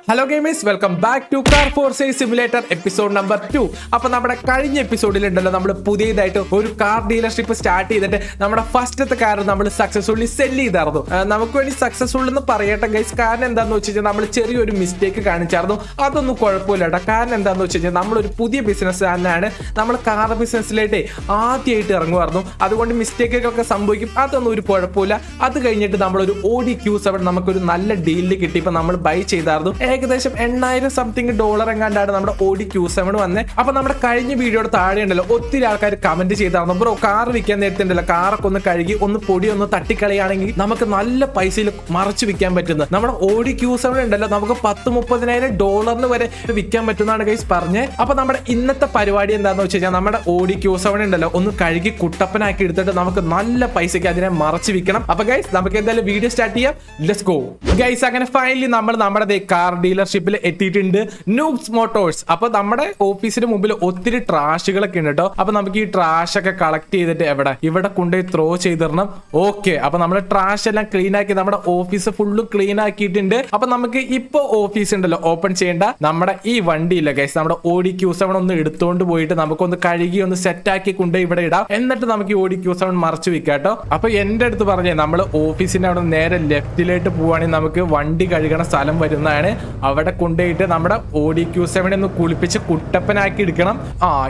Hello gamers, welcome back to car for sale simulator episode number 2. അപ്പൊ നമ്മുടെ കഴിഞ്ഞ എപ്പിസോഡിൽ ഉണ്ടല്ലോ നമ്മൾ പുതിയതായിട്ട് ഒരു കാർ ഡീലർഷിപ്പ് സ്റ്റാർട്ട് ചെയ്തിട്ട് നമ്മുടെ ഫസ്റ്റത്തെ കാർ നമ്മൾ സക്സസ്ഫുള്ളി സെല്ല് ചെയ്തായിരുന്നു. നമുക്ക് വേണ്ടി സക്സസ്ഫുൾ എന്ന് പറയട്ടെ ഗൈസ്. കാരണം എന്താണെന്ന് വെച്ച് കഴിഞ്ഞാൽ നമ്മൾ ചെറിയൊരു മിസ്റ്റേക്ക് കാണിച്ചായിരുന്നു. അതൊന്നും കുഴപ്പമില്ല കേട്ടോ. കാരണം എന്താണെന്ന് വെച്ച് കഴിഞ്ഞാൽ നമ്മളൊരു പുതിയ ബിസിനസ് തന്നെയാണ്. നമ്മൾ കാർ ബിസിനസ്സിലായിട്ട് ആദ്യമായിട്ട് ഇറങ്ങുമായിരുന്നു. അതുകൊണ്ട് മിസ്റ്റേക്കുകളൊക്കെ സംഭവിക്കും. അതൊന്നും ഒരു കുഴപ്പമില്ല. അത് കഴിഞ്ഞിട്ട് നമ്മളൊരു ഓഡി Q7 നമുക്കൊരു നല്ല ഡീലിൽ കിട്ടിയപ്പോൾ നമ്മൾ ബൈ ചെയ്തായിരുന്നു. ഏകദേശം $8,000 എങ്ങാണ്ടാണ് നമ്മുടെ ഓഡി Q7 വന്നത്. അപ്പൊ നമ്മുടെ കഴിഞ്ഞ വീഡിയോയുടെ താഴെ ഉണ്ടല്ലോ ഒത്തിരി ആൾക്കാർ കമന്റ് ചെയ്തായിരുന്നു, ബ്രോ കാർ വിൽക്കാൻ നേരത്തുണ്ടല്ലോ കാറൊക്കെ ഒന്ന് കഴുകി ഒന്ന് പൊടി ഒന്ന് തട്ടിക്കളയാണെങ്കിൽ നമുക്ക് നല്ല പൈസയിൽ മറച്ചു വിൽക്കാൻ പറ്റുന്നത്. നമ്മുടെ ഓഡി Q7 ഉണ്ടല്ലോ നമുക്ക് $10,000-30,000 വരെ വിൽക്കാൻ പറ്റുന്നതാണ് ഗൈസ് പറഞ്ഞത്. അപ്പൊ നമ്മുടെ ഇന്നത്തെ പരിപാടി എന്താണെന്ന് വെച്ച് കഴിഞ്ഞാൽ നമ്മുടെ ഓഡി Q7 ഉണ്ടല്ലോ ഒന്ന് കഴുകി കുട്ടപ്പനാക്കി എടുത്തിട്ട് നമുക്ക് നല്ല പൈസക്ക് അതിനെ മറച്ചു വിൽക്കണം. അപ്പൊ ഗൈസ് നമുക്ക് എന്തായാലും വീഡിയോ സ്റ്റാർട്ട് ചെയ്യാം. Let's go guys. അങ്ങനെ ഫൈനലി നമ്മൾ നമ്മുടെ കാർ ഡീലർഷിപ്പിൽ എത്തിയിട്ടുണ്ട്, നൂബ്സ് മോട്ടോഴ്സ്. അപ്പൊ നമ്മുടെ ഓഫീസിന് മുമ്പിൽ ഒത്തിരി ട്രാഷുകളൊക്കെ ഉണ്ട് കേട്ടോ. അപ്പൊ നമുക്ക് ഈ ട്രാഷ് ഒക്കെ കളക്ട് ചെയ്തിട്ട് ഇവിടെ കൊണ്ടുപോയി ത്രോ ചെയ്തിടണം. ഓക്കെ, അപ്പൊ നമ്മൾ ട്രാഷ് എല്ലാം ക്ലീൻ ആക്കി നമ്മുടെ ഓഫീസ് ഫുള്ളും ക്ലീൻ ആക്കിയിട്ടുണ്ട്. അപ്പൊ നമുക്ക് ഇപ്പൊ ഓഫീസ് ഉണ്ടല്ലോ ഓപ്പൺ ചെയ്യേണ്ട നമ്മുടെ ഈ വണ്ടിയില്ല ഗൈസ്, നമ്മുടെ ഓഡി Q7 ഒന്ന് എടുത്തോണ്ട് പോയിട്ട് നമുക്കൊന്ന് കഴുകി ഒന്ന് സെറ്റ് ആക്കി കൊണ്ടുപോയി ഇവിടെ ഇടാം. എന്നിട്ട് നമുക്ക് ഈ ഓഡി Q7 മറച്ചു വെക്കാം കേട്ടോ. അപ്പൊ എന്റെ അടുത്ത് പറഞ്ഞേ നമ്മൾ ഓഫീസിന്റെ അവിടെ നേരെ ലെഫ്റ്റിലേക്ക് പോവാണെങ്കിൽ നമുക്ക് വണ്ടി കഴുകണ സ്ഥലം വരുന്നതാണ്. അവിടെ കൊണ്ടുപോയിട്ട് നമ്മുടെ ഓഡി Q7 ഒന്ന് കുളിപ്പിച്ച് കുട്ടപ്പനാക്കി എടുക്കണം.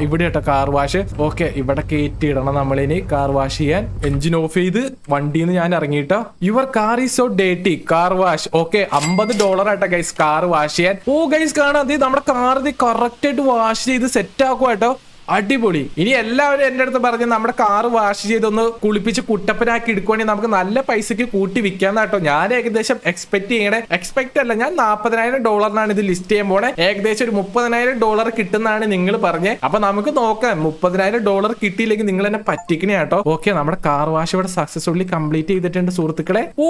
ഇവിടെ കേട്ടോ കാർ വാഷ്. ഓക്കെ, ഇവിടെ കയറ്റി ഇടണം നമ്മളിനി കാർ വാഷ് ചെയ്യാൻ. എഞ്ചിൻ ഓഫ് ചെയ്ത് വണ്ടിയിൽ നിന്ന് ഞാൻ ഇറങ്ങിയിട്ടോ. Your car is so dirty, car wash. Okay, $50 ആട്ടോ ഗൈസ് കാർ വാഷ് ചെയ്യാൻ. ഓ ഗൈസ് കാണാം, അത് നമ്മുടെ കാർ കറക്റ്റ് ആയിട്ട് വാഷ് ചെയ്ത് സെറ്റ് ആക്കുക കേട്ടോ. അടിപൊളി. ഇനി എല്ലാവരും എന്റെ അടുത്ത് പറഞ്ഞ് നമ്മുടെ കാർ വാഷ് ചെയ്തൊന്ന് കുളിപ്പിച്ച് കുട്ടപ്പനാക്കി എടുക്കുവാണെങ്കിൽ നമുക്ക് നല്ല പൈസക്ക് കൂട്ടി വിൽക്കാന്ന് കേട്ടോ. ഞാൻ ഏകദേശം എക്സ്പെക്ട് അല്ല, ഞാൻ $40,000 ഇത് ലിസ്റ്റ് ചെയ്യാൻ പോണേ. ഏകദേശം ഒരു $30,000 കിട്ടുന്നതാണ് നിങ്ങൾ പറഞ്ഞത്. അപ്പൊ നമുക്ക് നോക്കാം. $30,000 കിട്ടിയില്ലെങ്കിൽ നിങ്ങൾ എന്നെ പറ്റിക്കണേ കേട്ടോ. ഓക്കെ, നമ്മുടെ കാർ വാഷ് ഇവിടെ സക്സസ്ഫുള്ളി കംപ്ലീറ്റ് ചെയ്തിട്ടുണ്ട് സുഹൃത്തുക്കളെ. ഓ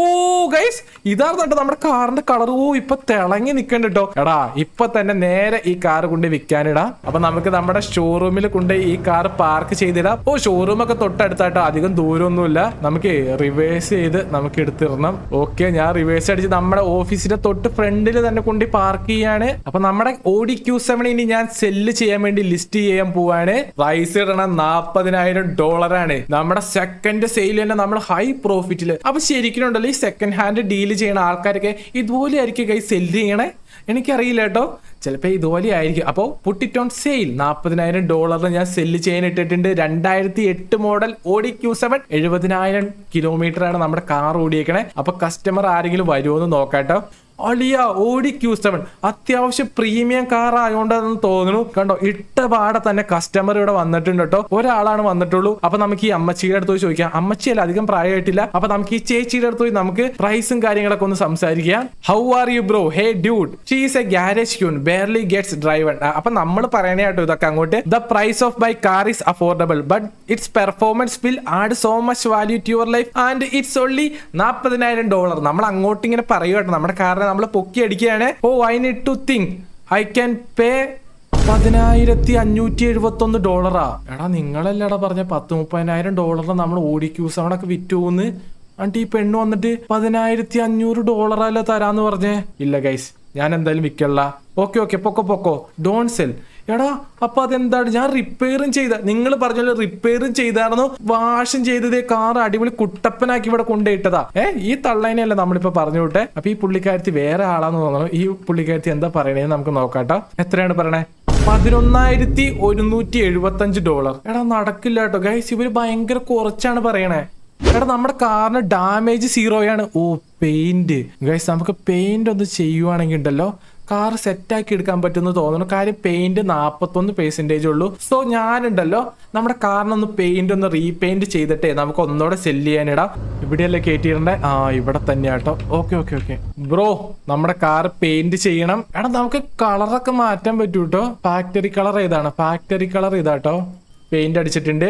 ഗൈസ്, ഇതാണ് കേട്ടോ നമ്മുടെ കാറിന്റെ കളർ. ഓ ഇപ്പൊ തിളങ്ങി നിൽക്കണ്ട കേട്ടോ. എടാ ഇപ്പൊ തന്നെ നേരെ ഈ കാർ കൊണ്ട് വിൽക്കാനിടാം. അപ്പൊ നമുക്ക് നമ്മുടെ ഷോറൂമിൽ കൊണ്ട് ഈ കാർ പാർക്ക് ചെയ്തിടാം. ഓ ഷോറൂം ഒക്കെ തൊട്ടടുത്തായിട്ടോ, അധികം ദൂരമൊന്നുമില്ല. നമുക്ക് റിവേഴ്സ് ചെയ്ത് നമുക്ക് എടുത്തിടണം. ഓക്കെ, ഞാൻ റിവേഴ്സ് അടിച്ച് നമ്മുടെ ഓഫീസിന്റെ തൊട്ട് ഫ്രണ്ടിൽ തന്നെ കൊണ്ട് പാർക്ക് ചെയ്യാണ്. അപ്പൊ നമ്മുടെ ഓഡി Q7 ഇനി ഞാൻ സെല്ല് ചെയ്യാൻ വേണ്ടി ലിസ്റ്റ് ചെയ്യാൻ പോവാണ്. പ്രൈസ് ഇടണം $40,000 ആണ്. നമ്മുടെ സെക്കൻഡ് സെയിൽ തന്നെ നമ്മൾ ഹൈ പ്രോഫിറ്റില്. അപ്പൊ ശരിക്കും ഉണ്ടല്ലോ ഈ സെക്കൻഡ് ഹാൻഡ് ഡീൽ ചെയ്യുന്ന ആൾക്കാരൊക്കെ ഇതുപോലെ ആയിരിക്കും കൈ സെല്ല് ചെയ്യണേ. എനിക്കറിയില്ല കേട്ടോ, ചിലപ്പോ ഇതുപോലെ ആയിരിക്കും. അപ്പോൾ പുട്ട് ഇറ്റ് ഓൺ സെയിൽ $40,000 ഞാൻ സെല്ല് ചെയ്യാൻ ഇട്ടിട്ടുണ്ട്. 2008 മോഡൽ ഓഡി Q7, 70,000 കിലോമീറ്റർ ആണ് നമ്മുടെ കാർ ഓടിയേക്കണേ. അപ്പൊ കസ്റ്റമർ ആരെങ്കിലും വരുമോ എന്ന് നോക്കാട്ടോ. അളിയ ഓഡി Q7 അത്യാവശ്യം പ്രീമിയം കാർ ആയതുകൊണ്ടാണെന്ന് തോന്നുന്നു. കണ്ടോ, ഇട്ട പാടെ തന്നെ കസ്റ്റമർ ഇവിടെ വന്നിട്ടുണ്ട് കേട്ടോ. ഒരാളാണ് വന്നിട്ടുള്ളൂ. അപ്പൊ നമുക്ക് ഈ അമ്മച്ചിയുടെ അടുത്ത് പോയി ചോദിക്കാം. അമ്മച്ചിയല്ല, അധികം പ്രായമായിട്ടില്ല. അപ്പൊ നമുക്ക് ഈ ചേച്ചിയുടെ അടുത്ത് പോയി നമുക്ക് പ്രൈസും കാര്യങ്ങളൊക്കെ ഒന്ന് സംസാരിക്കാം. How are you bro? Hey dude, she is a garage queen, barely gets driven. അപ്പൊ നമ്മൾ പറയണേ കേട്ടോ ഇതൊക്കെ അങ്ങോട്ട്. The price of by car is affordable but its performance will add so much value to your life and it's only $40,000. നമ്മൾ അങ്ങോട്ട് ഇങ്ങനെ പറയുക നമ്മുടെ കാറിനെ നമ്മൾ പൊക്കി അടിക്കുകയാണ്. Oh I need to think I can pay $10,571. എടാ നിങ്ങളല്ലടാ പറഞ്ഞ $30,000-30,000 നമ്മൾ ഓഡി Q7 ഒക്കെ വിറ്റുപോന്ന്. എന്നിട്ട് ഈ പെണ്ണ് വന്നിട്ട് $10,500 തരാന്ന് പറഞ്ഞേ. ഇല്ല ഗൈസ്, ഞാൻ എന്തായാലും വിൽക്കല്ല. ഓക്കെ പൊക്കോ ഡോൺ സെൽ. എടാ അപ്പൊ അതെന്താണ്? ഞാൻ റിപ്പയറും ചെയ്ത, നിങ്ങൾ പറഞ്ഞല്ലോ റിപ്പയറും ചെയ്തായിരുന്നു, വാഷും ചെയ്തതേ കാർ അടിപൊളി കുട്ടപ്പനാക്കി ഇവിടെ കൊണ്ടുപോയിട്ടതാ. ഈ തള്ളേനെയല്ല നമ്മളിപ്പോ പറഞ്ഞു വിട്ടെ. അപ്പൊ ഈ പുള്ളിക്കാരത്തി വേറെ ആളാന്ന് തോന്നുന്നു. ഈ പുള്ളിക്കാരത്തി എന്താ പറയണേന്ന് നമുക്ക് നോക്കാട്ടോ. എത്രയാണ് പറയണേ? $11,175. എടാ നടക്കില്ല കേട്ടോ ഗൈസ്, ഇവര് ഭയങ്കര കുറച്ചാണ് പറയണേ. എടാ നമ്മുടെ കാറിന് ഡാമേജ് 0 ഓ പെയിന്റ് ഗൈസ്, നമുക്ക് പെയിന്റ് ഒന്ന് ചെയ്യുവാണെങ്കിൽ ഉണ്ടല്ലോ കാർ സെറ്റാക്കി എടുക്കാൻ പറ്റുമെന്ന് തോന്നുന്നു. കാര്യം പെയിന്റ് 41% ഉള്ളൂ. സോ ഞാനുണ്ടല്ലോ നമ്മുടെ കാറിനൊന്ന് പെയിന്റ് ഒന്ന് റീപെയിന്റ് ചെയ്തിട്ടേ നമുക്ക് ഒന്നോടെ സെല്ല് ചെയ്യാനിടാം. ഇവിടെയല്ലേ കയറ്റിയിടണ്ടേ? ഇവിടെ തന്നെയാട്ടോ. ഓക്കെ ബ്രോ, നമ്മുടെ കാർ പെയിന്റ് ചെയ്യണം. എടാ നമുക്ക് കളറൊക്കെ മാറ്റാൻ പറ്റൂ കേട്ടോ. ഫാക്ടറി കളർ ഇതാണ്. ഫാക്ടറി കളർ ഇതാട്ടോ. പെയിന്റ് അടിച്ചിട്ടുണ്ട്.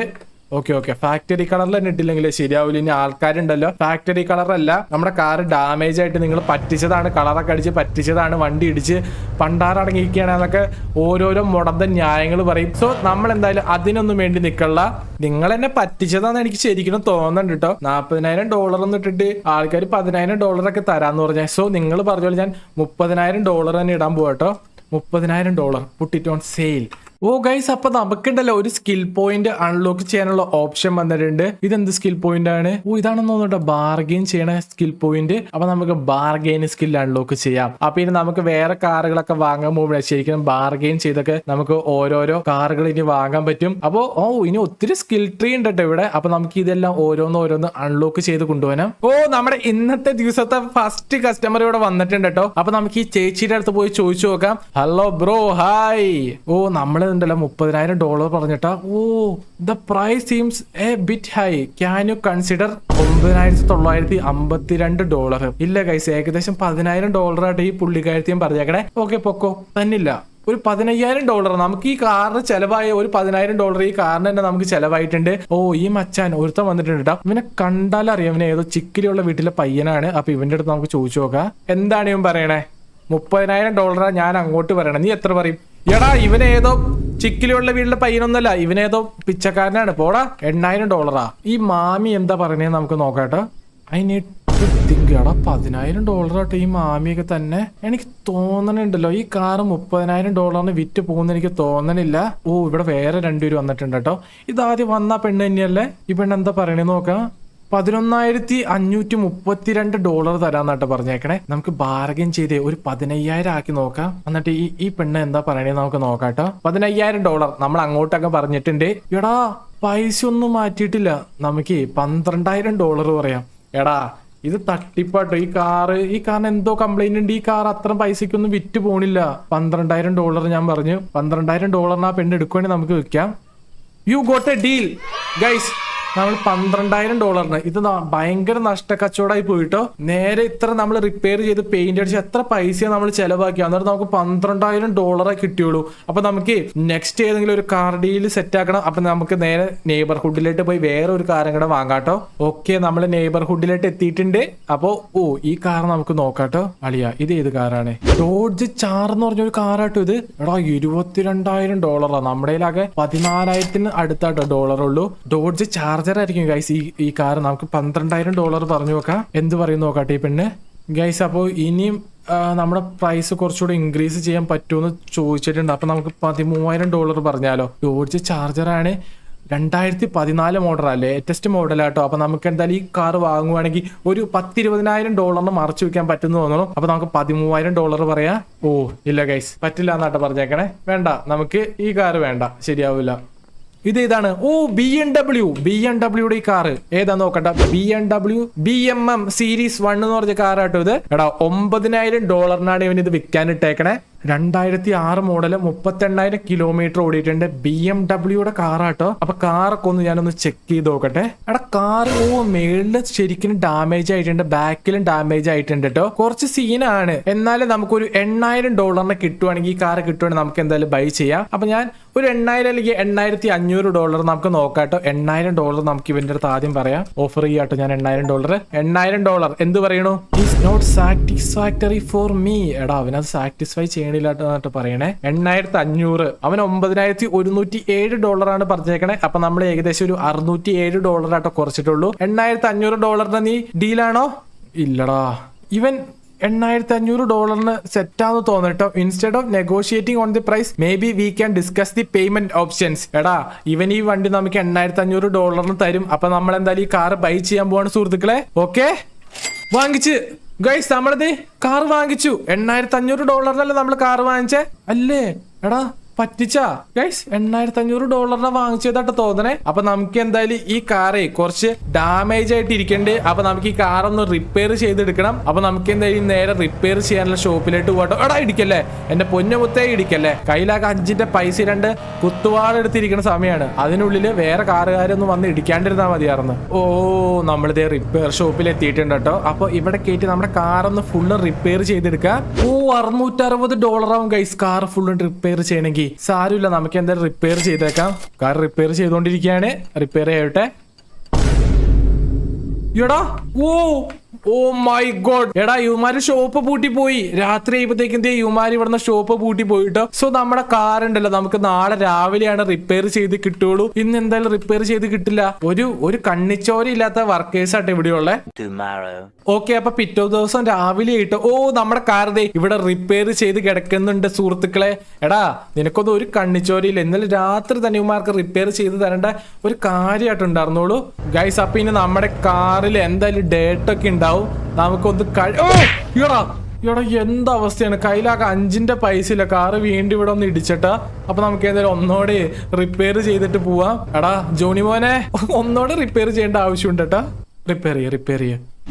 ഓക്കെ ഫാക്ടറി കളറിൽ തന്നെ ഇട്ടില്ലെങ്കിൽ ശരിയാവില്ല. ഇനി ആൾക്കാരുണ്ടല്ലോ ഫാക്ടറി കളറല്ല, നമ്മുടെ കാറ് ഡാമേജ് ആയിട്ട് നിങ്ങൾ പറ്റിച്ചതാണ്, കളറൊക്കെ അടിച്ച് പറ്റിച്ചതാണ്, വണ്ടി ഇടിച്ച് പണ്ടാറടങ്ങിയിരിക്കുകയാണ് എന്നൊക്കെ ഓരോരോ മുടന്ത ന്യായങ്ങൾ പറയും. സോ നമ്മൾ എന്തായാലും അതിനൊന്നും വേണ്ടി നിൽക്കള്ള. നിങ്ങൾ എന്നെ പറ്റിച്ചതാന്ന് എനിക്ക് ശരിക്കും തോന്നുന്നുണ്ട് കേട്ടോ. $40,000 ഒന്നും ഇട്ടിട്ട് ആൾക്കാർ $10,000 തരാന്ന് പറഞ്ഞാൽ. സോ നിങ്ങൾ പറഞ്ഞോളൂ, ഞാൻ $30,000 തന്നെ ഇടാൻ പോവാട്ടോ. $30,000 put it on sale. Oh guys, അപ്പൊ നമുക്കുണ്ടല്ലോ ഒരു സ്കിൽ പോയിന്റ് അൺലോക്ക് ചെയ്യാനുള്ള ഓപ്ഷൻ വന്നിട്ടുണ്ട്. ഇതെന്ത് സ്കിൽ പോയിന്റ് ആണ്? ഓ ഇതാണെന്ന് തോന്നുന്നുണ്ടോ, ബാർഗെയിൻ ചെയ്യണ സ്കിൽ പോയിന്റ്. അപ്പൊ നമുക്ക് ബാർഗെയിൻ സ്കിൽ അൺലോക്ക് ചെയ്യാം. അപ്പൊ ഇനി നമുക്ക് വേറെ കാറുകളൊക്കെ വാങ്ങാൻ പോകുമ്പോഴേ ശരിക്കും ബാർഗെയിൻ ചെയ്തൊക്കെ നമുക്ക് ഓരോരോ കാറുകൾ ഇനി വാങ്ങാൻ പറ്റും. അപ്പൊ ഇനി ഒത്തിരി സ്കിൽ ട്രീ ഉണ്ട് കേട്ടോ ഇവിടെ. അപ്പൊ നമുക്ക് ഇതെല്ലാം ഓരോന്ന് അൺലോക്ക് ചെയ്ത് കൊണ്ടുപോകാം. നമ്മുടെ ഇന്നത്തെ ദിവസത്തെ ഫസ്റ്റ് കസ്റ്റമർ ഇവിടെ വന്നിട്ടുണ്ട് കേട്ടോ. അപ്പൊ നമുക്ക് ഈ ചേച്ചിയുടെ അടുത്ത് പോയി ചോദിച്ചു നോക്കാം. Hello bro, hi. നമ്മള് ഉണ്ടല്ലോ $30,000 പറഞ്ഞിട്ടാ. The price seems a bit high, can you consider? $9,952. ഇല്ല ഗൈസ്, ഏകദേശം $10,000 ആയിട്ട് ഈ പുള്ളിക്കാരത്തെയും പറഞ്ഞേക്കണേ. ഓക്കെ പൊക്കോ, തന്നില്ല. ഒരു $10,000 നമുക്ക് ഈ കാറിന് ചെലവായ ഒരു $10,000 ഈ കാറിന് തന്നെ നമുക്ക് ചെലവായിട്ടുണ്ട്. ഈ മച്ചാൻ ഒരുത്തം വന്നിട്ടുണ്ട് കേട്ടോ. ഇവനെ കണ്ടാലറിയാം ഇവനെ ഏതോ ചിക്കിരിയുള്ള വീട്ടിലെ പയ്യനാണ്. അപ്പൊ ഇവന്റെ അടുത്ത് നമുക്ക് ചോദിച്ചു നോക്കാം എന്താണ് ഇവൻ പറയണേ. $30,000 ഞാൻ അങ്ങോട്ട് പറയണേ, നീ എത്ര പറയും? എടാ ഇവനേതോ ചിക്കിലുള്ള വീട്ടിലെ പയ്യനൊന്നല്ല, ഇവനേതോ പിച്ചക്കാരനാണ്. പോടാ. $8,000. ഈ മാമി എന്താ പറയണേന്ന് നമുക്ക് നോക്കാട്ടോ. I need to think. എടാ $10,000 ആട്ടോ ഈ മാമിയൊക്കെ തന്നെ. എനിക്ക് തോന്നണുണ്ടല്ലോ ഈ കാറ് $30,000 വിറ്റ് പോകുന്ന എനിക്ക് തോന്നണില്ല. ഇവിടെ വേറെ 2 പേര് വന്നിട്ടുണ്ട് കേട്ടോ. ഇതാദ്യം വന്ന പെണ്ണ് തന്നെയല്ലേ? ഈ പെണ്ണ് എന്താ പറയണേന്ന് നോക്കാം. $11,532 തരാന്നാട്ടോ പറഞ്ഞേക്കണേ. നമുക്ക് ബാർഗൻ ചെയ്തേ ഒരു 15,000 ആക്കി നോക്കാം. എന്നിട്ട് ഈ പെണ്ണ് എന്താ പറയണേ നമുക്ക് നോക്കാട്ടോ. $15,000 നമ്മൾ അങ്ങോട്ടൊക്കെ പറഞ്ഞിട്ടുണ്ട്. എടാ പൈസ ഒന്നും മാറ്റിയിട്ടില്ല, നമുക്ക് $12,000 പറയാം. എടാ ഇത് തട്ടിപ്പാട്ടോ. ഈ കാറിന് എന്തോ കംപ്ലൈന്റ് ഉണ്ട്. ഈ കാർ അത്ര പൈസക്കൊന്നും വിറ്റ് പോണില്ല. $12,000 ഞാൻ പറഞ്ഞു. $12,000 ആ പെണ്ണ് എടുക്കുവാണെങ്കിൽ നമുക്ക് വിൽക്കാം. You got A deal guys. നമ്മൾ $12,000 ഇത് ഭയങ്കര നഷ്ടക്കച്ചവടമായി പോയിട്ടോ. നേരെ ഇത്ര നമ്മൾ റിപ്പയർ ചെയ്ത് പെയിന്റ് അടിച്ച് എത്ര പൈസയാണ് നമ്മൾ ചെലവാക്കി. അന്നേരം നമുക്ക് $12,000 കിട്ടിയുള്ളൂ. അപ്പൊ നമുക്ക് നെക്സ്റ്റ് ഏതെങ്കിലും ഒരു കാർ ഡീൽ സെറ്റ് ആക്കണം. അപ്പൊ നമുക്ക് നേരെ നെയ്ബർഹുഡിലേക്ക് പോയി വേറെ ഒരു കാറും കൂടെ വാങ്ങാട്ടോ. ഓക്കെ, നമ്മൾ നെയ്ബർഹുഡിലേക്ക് എത്തിയിട്ടുണ്ട്. അപ്പൊ ഈ കാർ നമുക്ക് നോക്കാട്ടോ. അളിയ ഇത് ഏത് കാറാണ്? ഡോഡ്ജ് ചാർ എന്ന് പറഞ്ഞൊരു കാറാട്ടോ ഇത്. എടാ $22,000. നമ്മുടെ കയ്യിലാകെ 14,000 അടുത്താട്ടോ ഡോളർ ഉള്ളൂ. ഡോഡ്ജ് ചാർ ആയിരിക്കും ഗൈസ് ഈ കാർ. നമുക്ക് $12,000 പറഞ്ഞു നോക്കാം. എന്ത് പറയുന്നു നോക്കാട്ടെ ഈ പെണ്ണ്. ഗൈസ് അപ്പോൾ ഇനിയും നമ്മുടെ പ്രൈസ് കുറച്ചുകൂടെ ഇൻക്രീസ് ചെയ്യാൻ പറ്റുമെന്ന് ചോദിച്ചിട്ടുണ്ട്. അപ്പൊ നമുക്ക് $13,000 പറഞ്ഞാലോ. ഡോഡ്ജ് ചാർജറാണ്, 2014 മോഡലാണ്, ലേറ്റസ്റ്റ് മോഡലാട്ടോ. അപ്പൊ നമുക്ക് എന്തായാലും ഈ കാർ വാങ്ങുവാണെങ്കിൽ ഒരു $10,000-20,000 മറച്ചു വെക്കാൻ പറ്റുന്ന തോന്നുന്നു. അപ്പൊ നമുക്ക് $13,000 പറയാം. ഇല്ല ഗൈസ്, പറ്റില്ല എന്നാട്ടോ പറഞ്ഞേക്കണേ. വേണ്ട, നമുക്ക് ഈ കാർ വേണ്ട, ശരിയാവില്ല. ഇതാണ് BMW ഈ കാറ് ഏതാ നോക്കട്ടെ. BMW BMM സീരീസ് 1 എന്ന് പറഞ്ഞ കാറാട്ടോ ഇത്. എടാ $9,000 ഇവന് ഇത് വിൽക്കാൻ ഇട്ടേക്കണേ. 2006 മോഡല്, 38,000 കിലോമീറ്റർ ഓടിയിട്ടുണ്ട്. BMW കാറാട്ടോ. അപ്പൊ കാറൊക്കെ ഞാനൊന്ന് ചെക്ക് ചെയ്ത് നോക്കട്ടെ. എടാ കാറ് മേളില് ശരിക്കും ഡാമേജ് ആയിട്ടുണ്ട്, ബാക്കിലും ഡാമേജ് ആയിട്ടുണ്ട് കേട്ടോ. കുറച്ച് സീനാണ്. എന്നാലും നമുക്കൊരു $8,000 കിട്ടുവാണെങ്കിൽ, ഈ കാറ് കിട്ടുവാണെങ്കിൽ നമുക്ക് എന്തായാലും ബൈ ചെയ്യാം. അപ്പൊ ഞാൻ ഒരു 8,000 അല്ലെങ്കിൽ $8,500 നമുക്ക് നോക്കാട്ടോ. $8,000 നമുക്ക് ഇവന്റെ അടുത്ത് ആദ്യം പറയാം. ഓഫർ ചെയ്യാട്ടോ ഞാൻ $8,000. എന്ത് പറയണു? Is not satisfactory for me. എടാ അവനത് സാറ്റിസ്ഫൈ ചെയ്യണില്ലാട്ടോ പറയണേ. 8,500. അവൻ $9,107 പറഞ്ഞേക്കണേ. അപ്പൊ നമ്മൾ ഏകദേശം ഒരു $607 ആട്ടോ കുറച്ചിട്ടുള്ളൂ. $8,500 നീ ഡീലാണോ? ഇല്ലടാ, ഇവൻ $8,500 സെറ്റാന്ന് തോന്നട്ടോ. Instead of negotiating on the price maybe we can discuss the payment options. എടാ ഇവൻ ഈ വണ്ടി നമുക്ക് $8,500 തരും. അപ്പൊ നമ്മൾ എന്തായാലും ഈ കാർ ബൈ ചെയ്യാൻ പോവാണ് സുഹൃത്തുക്കളെ. ഓക്കെ, വാങ്ങിച്ച് ഗൈസ് നമ്മളത് കാർ വാങ്ങിച്ചു. $8,500 നമ്മൾ കാർ വാങ്ങിച്ചേ അല്ലേ? എടാ പറ്റിച്ചാ ഗൈസ്. $8,500 വാങ്ങിച്ചതായിട്ട് തോന്നണേ. അപ്പൊ നമുക്ക് എന്തായാലും ഈ കാറേ കുറച്ച് ഡാമേജ് ആയിട്ട് ഇരിക്കണ്ടേ. അപ്പൊ നമുക്ക് ഈ കാർ ഒന്ന് റിപ്പയർ ചെയ്തെടുക്കണം. അപ്പൊ നമുക്ക് എന്തായാലും നേരെ റിപ്പയർ ചെയ്യാനുള്ള ഷോപ്പിലേക്ക് പോകട്ടോ. എടാ ഇടിക്കല്ലേ, എന്റെ പൊന്നുമുത്തേ ഇടിക്കല്ലേ. കയ്യിലാകെ 5ന്റെ പൈസ 2 കുത്തുവാളെടുത്തിരിക്കുന്ന സമയമാണ്. അതിനുള്ളിൽ വേറെ കാറുകാരൊന്നും വന്ന് ഇടിക്കാണ്ടിരുന്നാ മതിയായിരുന്നു. നമ്മളിതേ റിപ്പയർ ഷോപ്പിൽ എത്തിയിട്ടുണ്ട് കേട്ടോ. അപ്പൊ ഇവിടെ കയറ്റി നമ്മുടെ കാറൊന്ന് ഫുള്ള് റിപ്പയർ ചെയ്തെടുക്കാം. $660 ആവും ഗൈസ് കാർ ഫുള്ള് റിപ്പയർ ചെയ്യണമെങ്കിൽ. നോക്കി. സാരമില്ല, നമുക്ക് എന്തായാലും റിപ്പയർ ചെയ്തേക്കാം. Car repair ചെയ്തോണ്ടിരിക്കുകയാണ്. റിപ്പയർ ചെയ്യട്ടെ. എടാ ഓ മൈ ഗോഡ്. എടാ യുമാര് ഷോപ്പ് പൂട്ടി പോയി. രാത്രി ആയപ്പോഴത്തേക്കും യുമാര് ഇവിടുന്ന് ഷോപ്പ് പൂട്ടി പോയിട്ടോ. സോ നമ്മുടെ കാർ ഉണ്ടല്ലോ, നമുക്ക് നാളെ രാവിലെയാണ് റിപ്പയർ ചെയ്ത് കിട്ടുള്ളൂ. ഇന്ന് എന്തായാലും റിപ്പയർ ചെയ്ത് കിട്ടില്ല. ഒരു കണ്ണിച്ചോര ഇല്ലാത്ത വർക്കേഴ്സ് ആട്ടെ ഇവിടെയുള്ള. ഓക്കെ, അപ്പൊ പിറ്റേ ദിവസം രാവിലെ ആയിട്ട് നമ്മുടെ കാർ ഇവിടെ റിപ്പയർ ചെയ്ത് കിടക്കുന്നുണ്ട് സുഹൃത്തുക്കളെ. എടാ നിനക്കൊന്നും ഒരു കണ്ണിച്ചോരയില്ല. ഇന്നലെ രാത്രി തന്നെ യുമാർക്ക് റിപ്പയർ ചെയ്ത് തരേണ്ട ഒരു കാര്യമായിട്ടുണ്ടായിരുന്നുള്ളൂ ഗൈസ്. അപ്പൊ ഇനി നമ്മുടെ കാറിൽ എന്തായാലും ഡേറ്റ് ഒക്കെ ഉണ്ടാവും. നമുക്കൊന്ന് എടാ എന്താ അവസ്ഥയാണ്. കയ്യിലാകെ 5 പൈസ ഇല്ല. കാറ് വീണ്ടും ഇവിടെ ഒന്ന് ഇടിച്ചിട്ടാ. അപ്പൊ നമുക്ക് എന്തായാലും ഒന്നോടെ റിപ്പയർ ചെയ്തിട്ട് പോവാം. എടാ ജോണി മോനെ, ഒന്നോടെ റിപ്പയർ ചെയ്യേണ്ട ആവശ്യമുണ്ട് കേട്ടാ. റിപ്പയർ ചെയ്യ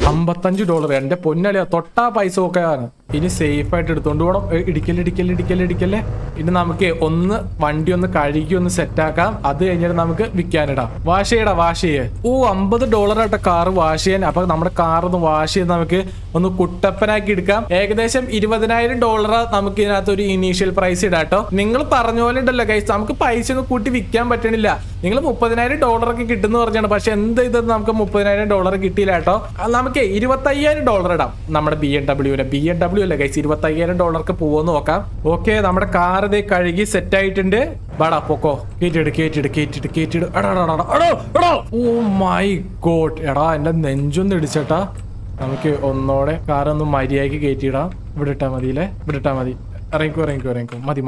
$55. എന്റെ പൊന്നളിയാ, തൊട്ടാ പൈസ ഒക്കെ ആണ്. ഇനി സേഫ് ആയിട്ട് എടുത്തോണ്ട് പോകണം. ഇടിക്കല്ലേ. ഇനി നമുക്ക് വണ്ടി ഒന്ന് കഴുകി ഒന്ന് സെറ്റ് ആക്കാം. അത് കഴിഞ്ഞിട്ട് നമുക്ക് വിൽക്കാനിടാം. വാഷ് ചെയ്യേ. $50 ആയിട്ട് കാറ് വാഷ് ചെയ്യാൻ. അപ്പൊ നമ്മുടെ കാർ ഒന്ന് വാഷ് ചെയ്ത് നമുക്ക് ഒന്ന് കുട്ടപ്പനാക്കി എടുക്കാം. ഏകദേശം $20,000 നമുക്ക് ഇതിനകത്ത് ഒരു ഇനീഷ്യൽ പ്രൈസ് ഇടാട്ടോ. നിങ്ങൾ പറഞ്ഞ പോലെ ഉണ്ടല്ലോ ഗൈസ്, നമുക്ക് പൈസ ഒന്നും കൂട്ടി വിൽക്കാൻ പറ്റണില്ല. നിങ്ങൾ $30,000 ഒക്കെ കിട്ടുന്ന പറഞ്ഞാണ്. പക്ഷെ എന്ത് ഇത് നമുക്ക് $30,000 കിട്ടിയില്ല കേട്ടോ. നമുക്ക് $25,000 ഇടാം. നമ്മുടെ BMW അല്ലേ ഗൈസ്, $25,000 പോവെന്ന് നോക്കാം. ഓക്കെ, നമ്മുടെ കാർ ഇതേ കഴുകി സെറ്റ് ആയിട്ടുണ്ട്. വാടാ പൊക്കോ, കേറ്റിട്. Oh my God. എടാ എന്റെ നെഞ്ചൊന്ന് ഇടിച്ചേട്ടാ. നമുക്ക് ഒന്നോടെ കാറൊന്ന് മര്യാദയ്ക്ക് കയറ്റിയിടാം. ഇവിടെ ഇട്ടാ മതി. ഇറങ്ങിക്കോ. മതി.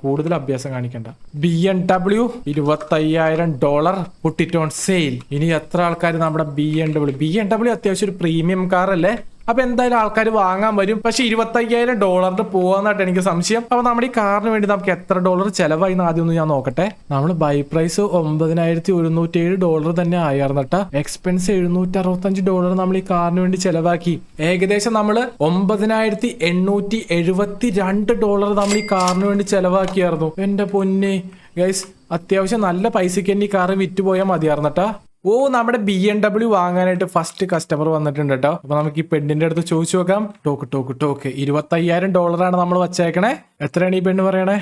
കൂടുതൽ അഭ്യാസം കാണിക്കണ്ട. BMW $25,000 put it on sale. ഇനി എത്ര ആൾക്കാർ നമ്മുടെ BMW അത്യാവശ്യം ഒരു പ്രീമിയം കാർ അല്ലേ. അപ്പൊ എന്തായാലും ആൾക്കാർ വാങ്ങാൻ വരും. പക്ഷെ $25,000 പോവാന്നായിട്ട് എനിക്ക് സംശയം. അപ്പൊ നമ്മുടെ ഈ കാറിന് വേണ്ടി നമുക്ക് എത്ര ഡോളർ ചെലവായി ആദ്യം ഒന്ന് ഞാൻ നോക്കട്ടെ. നമ്മൾ ബൈ പ്രൈസ് $9,107 തന്നെ ആയിരുന്നട്ട. എക്സ്പെൻസ് $765 നമ്മൾ ഈ കാറിന് വേണ്ടി ചെലവാക്കി. ഏകദേശം നമ്മൾ $9,872 നമ്മൾ ഈ കാറിന് വേണ്ടി ചെലവാക്കിയായിരുന്നു. എന്റെ പൊന്നെ ഗൈസ്, അത്യാവശ്യം നല്ല പൈസക്ക് തന്നെ ഈ കാറ് വിറ്റുപോയാൽ മതിയായിരുന്നട്ടാ. നമ്മുടെ BMW വാങ്ങാനായിട്ട് ഫസ്റ്റ് കസ്റ്റമർ വന്നിട്ടുണ്ട് കേട്ടോ. അപ്പൊ നമുക്ക് ഈ പെണ്ണിന്റെ അടുത്ത് ചോദിച്ചു നോക്കാം. ടോക്ക് $25,000 നമ്മൾ വച്ചേക്കണേ. എത്രയാണ് ഈ പെണ്ണ് പറയണേ?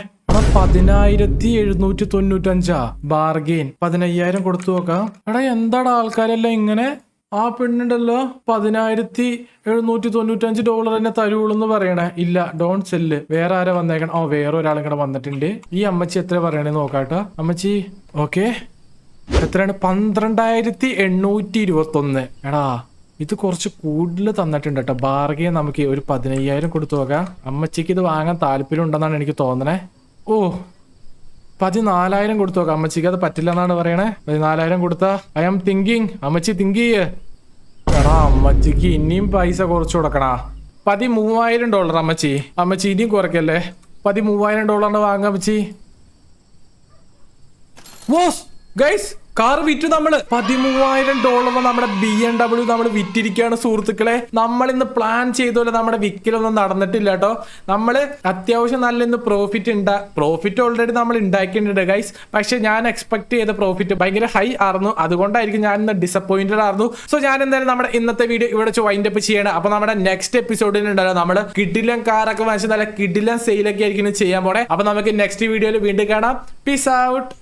10,795 ബാർഗെയിൻ. 15,000 കൊടുത്തു നോക്കാം. എടാ എന്താടാ ആൾക്കാരെല്ലാം ഇങ്ങനെ. ആ പെണ്ണുണ്ടല്ലോ $10,795 തന്നെ തരുള്ളൂ എന്ന് പറയണേ. ഇല്ല, ഡോണ്ട് സെല്ല്. വേറെ ആരാ വന്നേക്കണം? വേറെ ഒരാളും കൂടെ വന്നിട്ടുണ്ട്. ഈ അമ്മച്ചി എത്ര പറയണേന്ന് നോക്കാട്ടോ. അമ്മച്ചി ഓക്കെ, എത്രയാണ്? 12,821. എടാ ഇത് കുറച്ച് കൂടുതൽ തന്നിട്ടുണ്ട് കേട്ടോ. ബാർഗെയിൻ നമുക്ക് ഒരു 15,000 കൊടുത്തു നോക്കാം. അമ്മച്ചിക്ക് ഇത് വാങ്ങാൻ താല്പര്യം ഉണ്ടെന്നാണ് എനിക്ക് തോന്നണേ. 14,000 കൊടുത്തു നോക്കാം. അമ്മച്ചിക്ക് അത് പറ്റില്ല എന്നാണ് പറയണേ. 14,000 കൊടുത്താ ഐ ആം തിങ്കിങ്. അമ്മച്ചി തിങ്ക് ചെയ്യേ. എടാ അമ്മച്ചിക്ക് ഇനിയും പൈസ കുറച്ചു കൊടുക്കണാ. $13,000 അമ്മച്ചി ഇനിയും കുറയ്ക്കല്ലേ. $13,000 വാങ്ങാം അമ്മച്ചി. ഗൈസ്, കാർ വിറ്റു. നമ്മള് $13,000 നമ്മുടെ BMW നമ്മൾ വിറ്റിരിക്കുകയാണ് സുഹൃത്തുക്കളെ. നമ്മൾ ഇന്ന് പ്ലാൻ ചെയ്തോലെ നമ്മുടെ വിക്കലൊന്നും നടന്നിട്ടില്ല കേട്ടോ. നമ്മള് അത്യാവശ്യം നല്ല ഇന്ന് പ്രോഫിറ്റ് ഓൾറെഡി നമ്മൾ ഉണ്ടാക്കിയിട്ടുണ്ട് ഗൈസ്. പക്ഷെ ഞാൻ എക്സ്പെക്ട് ചെയ്ത പ്രോഫിറ്റ് ഭയങ്കര ഹൈ ആയിരുന്നു. അതുകൊണ്ടായിരിക്കും ഞാൻ ഇന്ന് ഡിസപ്പോയിന്റഡ് ആയിരുന്നു. സോ ഞാൻ എന്തായാലും നമ്മുടെ ഇന്നത്തെ വീഡിയോ ഇവിടെ വൈൻഡ് അപ്പ് ചെയ്യണം. അപ്പൊ നമ്മുടെ നെക്സ്റ്റ് എപ്പിസോഡിൽ ഉണ്ടല്ലോ നമ്മൾ കിഡിലൻ കാറൊക്കെ വാങ്ങിച്ച് നല്ല കിഡിലൻ സെയിലൊക്കെ ആയിരിക്കും ചെയ്യാൻ പോണേ. അപ്പൊ നമുക്ക് നെക്സ്റ്റ് വീഡിയോയിൽ വീണ്ടും കാണാം. Peace out.